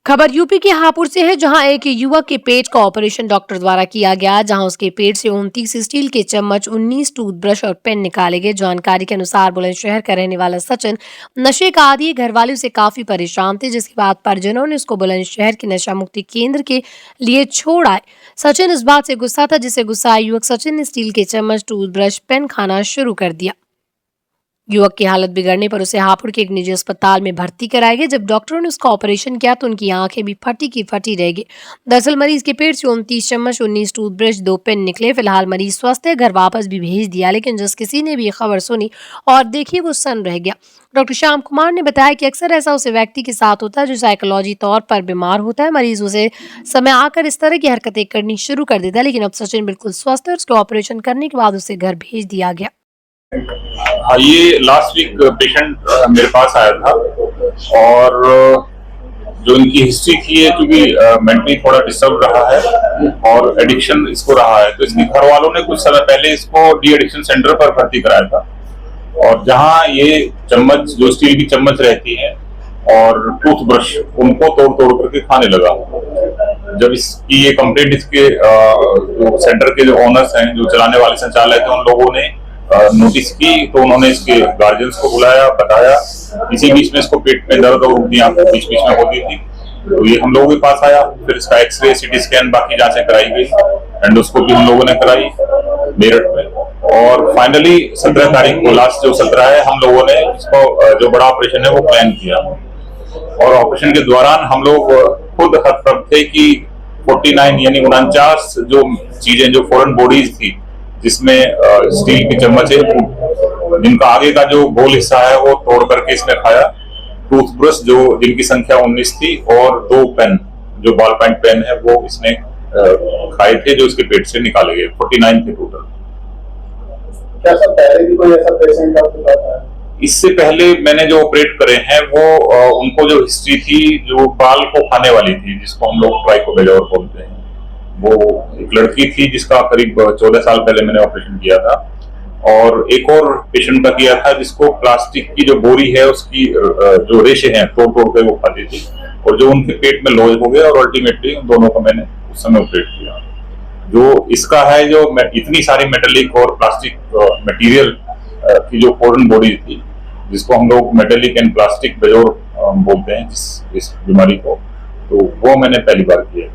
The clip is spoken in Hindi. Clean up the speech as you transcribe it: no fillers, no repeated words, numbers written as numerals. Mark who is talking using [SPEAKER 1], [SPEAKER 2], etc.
[SPEAKER 1] खबर यूपी के हापुड़ से है, जहां एक युवक के पेट का ऑपरेशन डॉक्टर द्वारा किया गया, जहां उसके पेट से 29 स्टील के चम्मच, 19 टूथब्रश और पेन निकाले गए। जानकारी के अनुसार बुलंदशहर का रहने वाला सचिन नशे का आदी, घर वालों से काफी परेशान थे, जिसके बाद परिजनों ने उसको बुलंदशहर के नशा मुक्ति केंद्र के लिए छोड़ आए। सचिन इस बात से गुस्सा था, जिससे गुस्साए युवक सचिन ने स्टील के चम्मच, टूथब्रश, पेन खाना शुरू कर दिया। युवक की हालत बिगड़ने पर उसे हापुड़ के एक निजी अस्पताल में भर्ती कराया गया। जब डॉक्टरों ने उसका ऑपरेशन किया तो उनकी आंखें भी फटी की फटी रह गई। दरअसल मरीज के पेट से 29 चम्मच, 19 टूथब्रश, 2 पेन निकले। फिलहाल मरीज स्वस्थ है, घर वापस भी भेज दिया, लेकिन जिस किसी ने भी ये खबर सुनी और देखी वो सन्न रह गया। डॉक्टर श्याम कुमार ने बताया कि अक्सर ऐसा उस व्यक्ति के साथ होता है जो साइकोलॉजी तौर पर बीमार होता है। मरीज उसे समय आकर इस तरह की हरकतें करनी शुरू कर देता है, लेकिन अब सचिन बिल्कुल स्वस्थ है। उसके ऑपरेशन करने के बाद उसे घर भेज दिया गया।
[SPEAKER 2] हाँ, ये लास्ट वीक पेशेंट मेरे पास आया था और जो इनकी हिस्ट्री थी है, क्योंकि मेंटली थोड़ा डिस्टर्ब रहा है और एडिक्शन इसको रहा है, तो इसके घर वालों ने कुछ समय पहले इसको डी एडिक्शन सेंटर पर भर्ती कराया था। और जहाँ ये चम्मच, जो स्टील की चम्मच रहती है और टूथब्रश, उनको तोड़ तोड़ करके खाने लगा। जब इसकी ये कंप्लेंट इसके जो सेंटर के जो ओनर्स हैं, जो चलाने वाले संचालक हैं, उन लोगों ने नोटिस की, तो उन्होंने इसके गार्जियंस को बुलाया, बताया। इसी बीच में इसको पेट में दर्द और उल्टियां बीच बीच में होती थी, तो ये हम लोगों के पास आया। फिर इसका एक्सरे, सीटी स्कैन, बाकी जांचें कराई गई, एंडोस्कोपी हम लोगों ने कराई मेरठ में। और फाइनली 17 तारीख को, लास्ट जो 17 है, हम लोगों ने इसको जो बड़ा ऑपरेशन है वो प्लान किया। और ऑपरेशन के दौरान हम लोग खुद हतप्रभ थे कि 49 यानी 49 जो चीजें, जो फॉरेन बॉडीज थी, जिसमें स्टील की चम्मच है, जिनका आगे का जो गोल हिस्सा है वो तोड़ करके इसने खाया। टूथब्रश जो जिनकी संख्या 19 थी, और 2 पेन, जो बॉल पॉइंट पेन है, वो इसने खाए थे, जो इसके पेट से निकाले गए। 49 थे टोटल।
[SPEAKER 3] क्या सर पहले भी कोई ऐसा पेशेंट आपके पास आया?
[SPEAKER 2] इससे पहले मैंने जो ऑपरेट करे हैं वो उनको जो हिस्ट्री थी, जो बाल को खाने वाली थी, जिसको हम लोग ट्राइकोबेजोर बोलते हैं, वो एक लड़की थी जिसका करीब 14 साल पहले मैंने ऑपरेशन किया था। और एक और पेशेंट का किया था जिसको प्लास्टिक की जो बोरी है उसकी जो रेशे हैं तोड़ तोड़ के वो खाती थी, और जो उनके पेट में लॉज हो गया, और अल्टीमेटली उन दोनों का मैंने उस समय ऑपरेट किया। जो इसका है, जो इतनी सारी मेटेलिक और प्लास्टिक मटेरियल की जो फॉरेन बॉडी थी, जिसको हम लोग मेटेलिक एंड प्लास्टिक बेजोर बोलते हैं, इस बीमारी को, तो वो मैंने पहली बार किया।